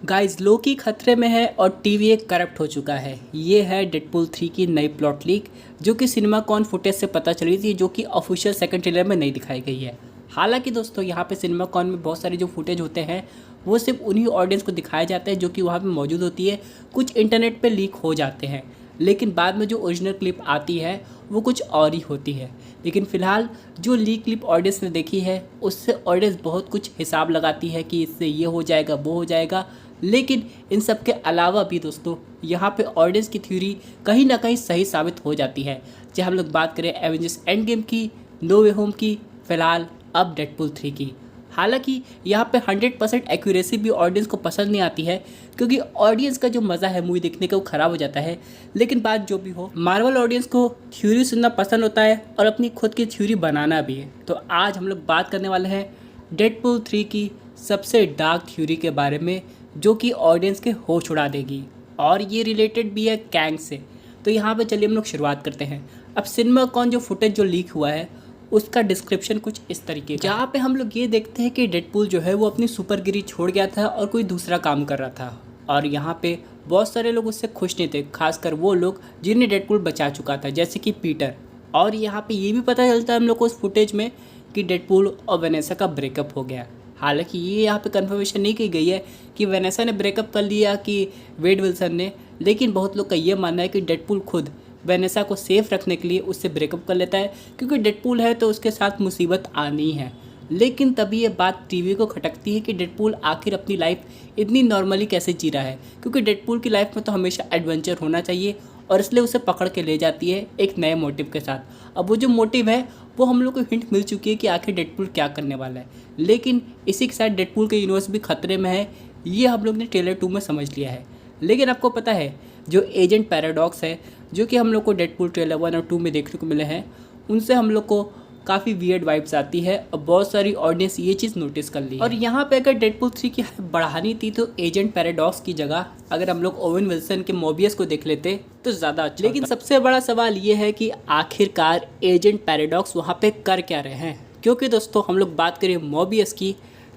Guys लोकी खतरे में है और टीवी एक करप्ट हो चुका है। ये है डेडपूल 3 की नई प्लॉट लीक जो कि सिनेमाकॉन फुटेज से पता चली थी, जो कि ऑफिशियल सेकंड ट्रेलर में नहीं दिखाई गई है। हालांकि दोस्तों यहाँ पे सिनेमाकॉन में बहुत सारे जो फुटेज होते हैं वो सिर्फ उन्हीं ऑडियंस को दिखाए जाते हैं जो कि वहाँ पे मौजूद होती है। कुछ इंटरनेट पे लीक हो जाते हैं, लेकिन बाद में जो ओरिजिनल क्लिप आती है वो कुछ और ही होती है। लेकिन फ़िलहाल जो लीक क्लिप ऑडियंस ने देखी है उससे ऑडियंस बहुत कुछ हिसाब लगाती है कि इससे ये हो जाएगा वो हो जाएगा। लेकिन इन सब के अलावा भी दोस्तों यहाँ पे ऑडियंस की थ्योरी कहीं ना कहीं सही साबित हो जाती है। चाहे हम लोग बात करें एवेंजर्स एंड गेम की, नो वे होम की, फ़िलहाल अब डेडपूल 3 की। हालांकि यहाँ पे 100% एक्यूरेसी भी ऑडियंस को पसंद नहीं आती है, क्योंकि ऑडियंस का जो मज़ा है मूवी देखने का वो ख़राब हो जाता है। लेकिन बात जो भी हो, मार्वल ऑडियंस को थ्योरी सुनना पसंद होता है और अपनी खुद की थ्योरी बनाना भी है। तो आज हम लोग बात करने वाले हैं डेडपूल 3 की सबसे डार्क थ्योरी के बारे में, जो कि ऑडियंस के होश उड़ा देगी, और ये रिलेटेड भी है कैंग से। तो यहाँ पे चलिए हम लोग शुरुआत करते हैं। अब सिनेमाकॉन जो फुटेज जो लीक हुआ है उसका डिस्क्रिप्शन कुछ इस तरीके का, जहाँ पे हम लोग ये देखते हैं कि डेडपूल जो है वो अपनी सुपरगिरी छोड़ गया था और कोई दूसरा काम कर रहा था, और यहाँ पे बहुत सारे लोग उससे खुश नहीं थे, खासकर वो लोग जिन्हें डेडपूल बचा चुका था, जैसे कि पीटर। और यहाँ पे ये भी पता चलता है हम लोग को उस फुटेज में कि डेडपूल और वेनेसा का ब्रेकअप हो गया। हालांकि ये यहाँ पे कंफर्मेशन नहीं की गई है कि वेनेसा ने ब्रेकअप कर लिया कि वेड विल्सन ने, लेकिन बहुत लोग का ये मानना है कि डेडपूल खुद वेनेसा को सेफ रखने के लिए उससे ब्रेकअप कर लेता है, क्योंकि डेडपूल है तो उसके साथ मुसीबत आनी है। लेकिन तभी ये बात टीवी को खटकती है कि डेडपूल आखिर अपनी लाइफ इतनी नॉर्मली कैसे जी रहा है, क्योंकि डेडपूल की लाइफ में तो हमेशा एडवेंचर होना चाहिए, और इसलिए उसे पकड़ के ले जाती है एक नए मोटिव के साथ। अब वो जो मोटिव है वो हम लोग को हिंट मिल चुकी है कि आखिर डेडपूल क्या करने वाला है, लेकिन इसी के साथ डेडपूल के यूनिवर्स भी खतरे में है, ये हम लोग ने ट्रेलर 2 में समझ लिया है। लेकिन आपको पता है जो एजेंट पैराडॉक्स है, जो कि हम लोग को डेडपूल ट्रेलर 1 और 2 में देखने को मिले हैं, उनसे हम लोग को काफ़ी वियर्ड वाइब्स आती है, और बहुत सारी ऑडियंस ये चीज़ नोटिस कर ली है। और यहाँ पे अगर डेडपूल 3 की बढ़ानी थी तो एजेंट पैराडॉक्स की जगह अगर हम लोग ओवेन विल्सन के मोबियस को देख लेते तो ज़्यादा अच्छा। लेकिन सबसे बड़ा सवाल ये है कि आखिरकार एजेंट पैराडॉक्स वहाँ पे कर क्या रहे हैं, क्योंकि दोस्तों हम लोग बात करें मोबियस की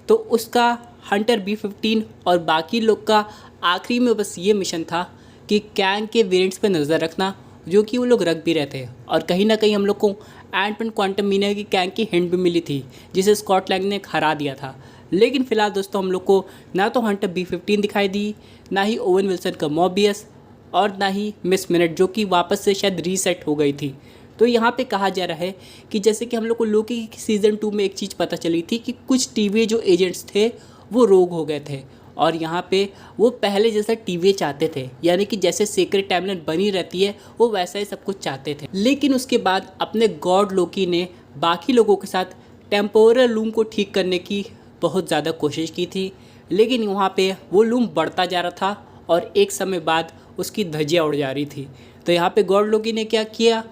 तो उसका हंटर B-15 और बाकी लोग का आखिरी में बस ये मिशन था कि कैंग के वेरिएंट्स पे नज़र रखना, जो कि वो लोग रख भी रहे थे। और कहीं ना कहीं हम लोग को एंटमैन क्वांटममीनिया की कैंग की हिंट भी मिली थी, जिसे स्कॉट लैंग ने हरा दिया था। लेकिन फिलहाल दोस्तों हम लोग को ना तो हंटर B-15 दिखाई दी, ना ही ओवेन विल्सन का मोबियस, और ना ही मिस मिनट, जो कि वापस से शायद रीसेट हो गई थी। तो यहाँ पे कहा जा रहा है कि जैसे कि हम लोग को लोकी की सीज़न 2 में एक चीज़ पता चली थी कि कुछ टीवी जो एजेंट्स थे वो रोग हो गए थे, और यहाँ पे वो पहले जैसा टीवी चाहते थे, यानी कि जैसे सीक्रेट टाइमलाइन बनी रहती है वो वैसा ही सब कुछ चाहते थे। लेकिन उसके बाद अपने गॉड लोकी ने बाकी लोगों के साथ टेम्पोरल लूम को ठीक करने की बहुत ज़्यादा कोशिश की थी, लेकिन वहाँ पे वो लूम बढ़ता जा रहा था और एक समय बाद उसकी धज्जियाँ उड़ जा रही थी। तो यहाँ पे गॉड लोकी ने क्या किया,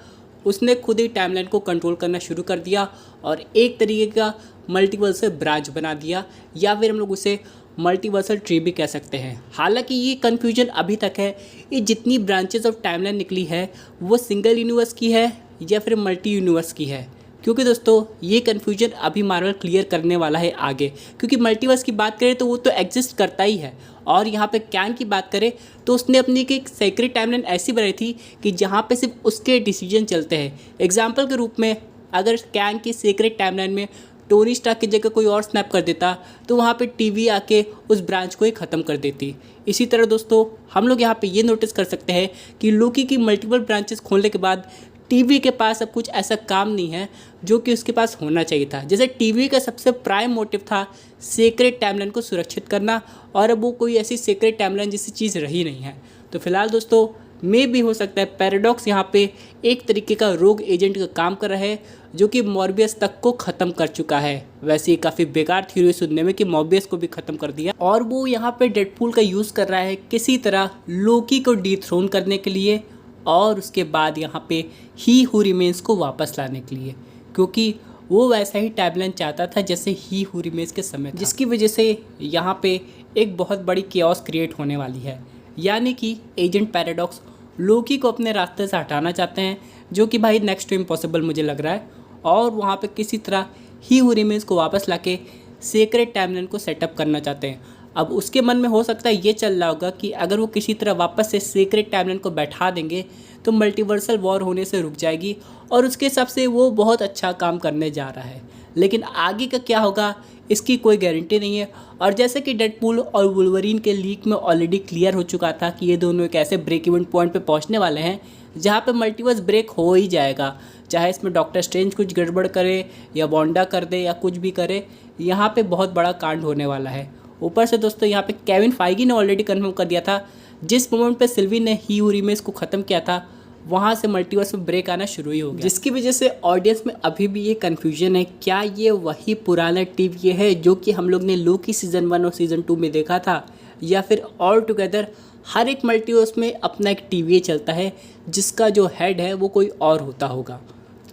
उसने खुद ही टाइमलाइन को कंट्रोल करना शुरू कर दिया और एक तरीके का मल्टीवर्सल ब्रांच बना दिया, या फिर हम लोग उसे मल्टीवर्सल ट्री भी कह सकते हैं। हालांकि ये कन्फ्यूजन अभी तक है, ये जितनी ब्रांचेस ऑफ टाइमलाइन निकली है वो सिंगल यूनिवर्स की है या फिर मल्टी यूनिवर्स की है, क्योंकि दोस्तों ये कन्फ्यूजन अभी मार्वल क्लियर करने वाला है आगे। क्योंकि मल्टीवर्स की बात करें तो वो तो एग्जिस्ट करता ही है, और यहाँ पे कैंग की बात करें तो उसने अपनी एक सीक्रेट टाइमलाइन ऐसी बनाई थी कि जहाँ पे सिर्फ उसके डिसीजन चलते हैं। एग्जाम्पल के रूप में अगर कैंग की सीक्रेट टाइमलाइन में टोनी स्टार्क की जगह कोई और स्नैप कर देता तो वहाँ पे टीवी आके उस ब्रांच को ही ख़त्म कर देती। इसी तरह दोस्तों हम लोग यहाँ पे ये नोटिस कर सकते हैं कि लोकी की मल्टीपल ब्रांचेस खोलने के बाद टीवी के पास अब कुछ ऐसा काम नहीं है जो कि उसके पास होना चाहिए था। जैसे टीवी का सबसे प्राइम मोटिव था सीक्रेट टाइमलाइन को सुरक्षित करना, और अब वो कोई ऐसी सीक्रेट टाइमलाइन जैसी चीज़ रही नहीं है। तो फिलहाल दोस्तों में भी हो सकता है पैराडॉक्स यहाँ पे एक तरीके का रोग एजेंट का काम कर रहा है, जो कि मॉर्बियस तक को ख़त्म कर चुका है। वैसे ये काफ़ी बेकार थ्योरी सुनने में कि मॉर्बियस को भी ख़त्म कर दिया, और वो यहाँ पे डेडपूल का यूज़ कर रहा है किसी तरह लोकी को डिथ्रोन करने के लिए, और उसके बाद यहाँ पे ही हू रिमेन्स को वापस लाने के लिए, क्योंकि वो वैसा ही टाइमलाइन चाहता था जैसे ही हू रिमेन्स के समय था, जिसकी वजह से यहाँ पे एक बहुत बड़ी केओस क्रिएट होने वाली है। यानी कि एजेंट पैराडॉक्स लोकी को अपने रास्ते से हटाना चाहते हैं, जो कि भाई नेक्स्ट टू इम्पॉसिबल मुझे लग रहा है, और वहाँ पे किसी तरह ही हू रिमेन्स को वापस लाके सीक्रेट टाइमलाइन को सेटअप करना चाहते हैं। अब उसके मन में हो सकता है ये चल रहा होगा कि अगर वो किसी तरह वापस से सीक्रेट टाइमलाइन को बैठा देंगे तो मल्टीवर्सल वॉर होने से रुक जाएगी और उसके हिसाब से वो बहुत अच्छा काम करने जा रहा है। लेकिन आगे का क्या होगा इसकी कोई गारंटी नहीं है। और जैसे कि डेडपूल और वुल्वरीन के लीक में ऑलरेडी क्लियर हो चुका था कि ये दोनों एक ऐसे ब्रेक इवन पॉइंट पे पहुंचने वाले हैं जहाँ पे मल्टीवर्स ब्रेक हो ही जाएगा, चाहे इसमें डॉक्टर स्ट्रेंज कुछ गड़बड़ करे या वांडा कर दे या कुछ भी करे, यहाँ पे बहुत बड़ा कांड होने वाला है। ऊपर से दोस्तों यहाँ पे केविन फाइगी ने ऑलरेडी कन्फर्म कर दिया था, जिस मोमेंट पे सिल्वी ने ही रीमेस को ख़त्म किया था वहाँ से मल्टीवर्स में ब्रेक आना शुरू ही हो गया, जिसकी वजह से ऑडियंस में अभी भी ये कन्फ्यूजन है क्या ये वही पुराना टीवी है जो कि हम लोग ने लोकी सीज़न 1 और सीज़न 2 में देखा था, या फिर ऑल टुगेदर हर एक मल्टीवर्स में अपना एक टीवी चलता है जिसका जो हेड है वो कोई और होता होगा।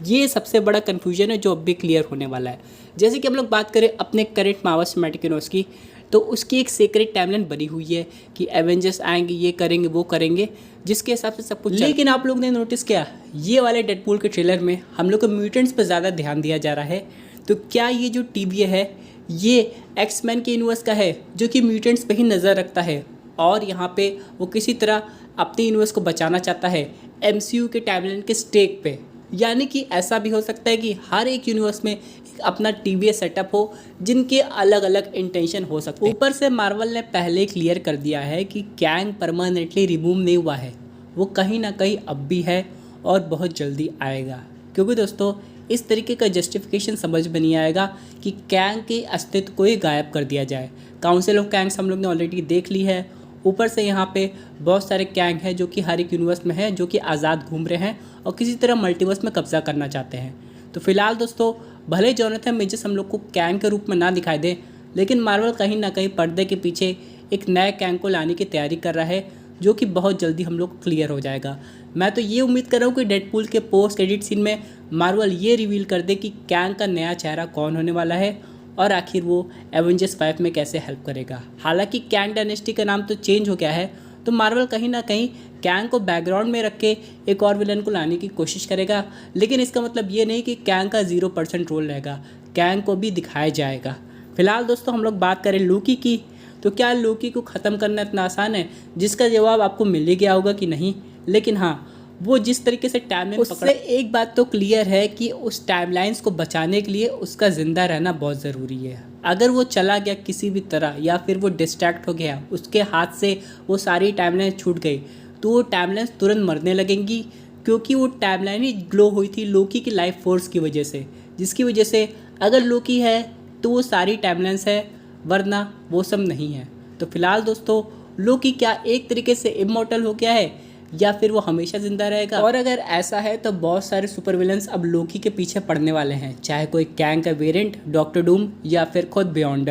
ये सबसे बड़ा कन्फ्यूजन है जो अब भी क्लियर होने वाला है। जैसे कि हम लोग बात करें अपने करेंट मार्वल सिनेमैटिक यूनिवर्स की, तो उसकी एक सीक्रेट टाइमलाइन बनी हुई है कि एवेंजर्स आएंगे, ये करेंगे, वो करेंगे, जिसके हिसाब से सब कुछ। लेकिन आप लोग ने नोटिस किया ये वाले डेडपूल के ट्रेलर में हम लोग को म्यूटेंट्स पर ज़्यादा ध्यान दिया जा रहा है। तो क्या ये जो टीवी है ये एक्समैन के यूनिवर्स का है जो कि म्यूटेंट्स पे ही नज़र रखता है और यहाँ पे वो किसी तरह अपने यूनिवर्स को बचाना चाहता है MCU के टाइमलाइन के स्टेक पे? यानी कि ऐसा भी हो सकता है कि हर एक यूनिवर्स में अपना टीवी सेटअप हो जिनके अलग अलग इंटेंशन हो सकते हैं। ऊपर से मार्वल ने पहले क्लियर कर दिया है कि कैंग परमानेंटली रिमूव नहीं हुआ है, वो कहीं ना कहीं अब भी है और बहुत जल्दी आएगा। क्योंकि दोस्तों इस तरीके का जस्टिफिकेशन समझ में नहीं आएगा कि कैंग के अस्तित्व को ही गायब कर दिया जाए। काउंसिल ऑफ कैंग्स हम लोग ने ऑलरेडी देख ली है। ऊपर से यहाँ पे बहुत सारे कैंग हैं जो कि हर एक यूनिवर्स में है, जो कि आज़ाद घूम रहे हैं और किसी तरह मल्टीवर्स में कब्जा करना चाहते हैं। तो फिलहाल दोस्तों भले जोनाथन मेजर्स हम लोग को कैंग के रूप में ना दिखाई दे, लेकिन मार्वल कहीं ना कहीं पर्दे के पीछे एक नए कैंग को लाने की तैयारी कर रहा है जो कि बहुत जल्दी हम लोग क्लियर हो जाएगा। मैं तो ये उम्मीद कर रहा हूँ कि डेडपूल के पोस्ट एडिट सीन में मार्वल ये रिवील कर दे कि कैंग का नया चेहरा कौन होने वाला है और आखिर वो एवेंजर्स 5 में कैसे हेल्प करेगा। हालांकि कैंग डायनेस्टी का नाम तो चेंज हो गया है, तो मार्वल कहीं ना कहीं कैंग को बैकग्राउंड में रख के एक और विलन को लाने की कोशिश करेगा। लेकिन इसका मतलब ये नहीं कि कैंग का 0% रोल रहेगा, कैंग को भी दिखाया जाएगा। फिलहाल दोस्तों हम लोग बात करें लोकी की, तो क्या लोकी को ख़त्म करना इतना आसान है? जिसका जवाब आपको मिल ही गया होगा कि नहीं। लेकिन हाँ, वो जिस तरीके से टाइमलाइन उससे एक बात तो क्लियर है कि उस टाइमलाइंस को बचाने के लिए उसका ज़िंदा रहना बहुत ज़रूरी है। अगर वो चला गया किसी भी तरह या फिर वो डिस्ट्रैक्ट हो गया, उसके हाथ से वो सारी टाइमलाइन छूट गई, तो वो टाइमलाइंस तुरंत मरने लगेंगी, क्योंकि वो टाइमलाइन ही ग्लो हुई थी लोकी की लाइफ फोर्स की वजह से, जिसकी वजह से अगर लोकी है तो वो सारी टाइमलाइंस है, वरना वो सब नहीं है। तो फिलहाल दोस्तों लोकी क्या एक तरीके से इमॉर्टल हो गया है या फिर वो हमेशा ज़िंदा रहेगा? और अगर ऐसा है तो बहुत सारे सुपर विलन्स अब लोकी के पीछे पड़ने वाले हैं, चाहे कोई कैंग का वेरिएंट, डॉक्टर डूम या फिर खुद बियॉन्ड।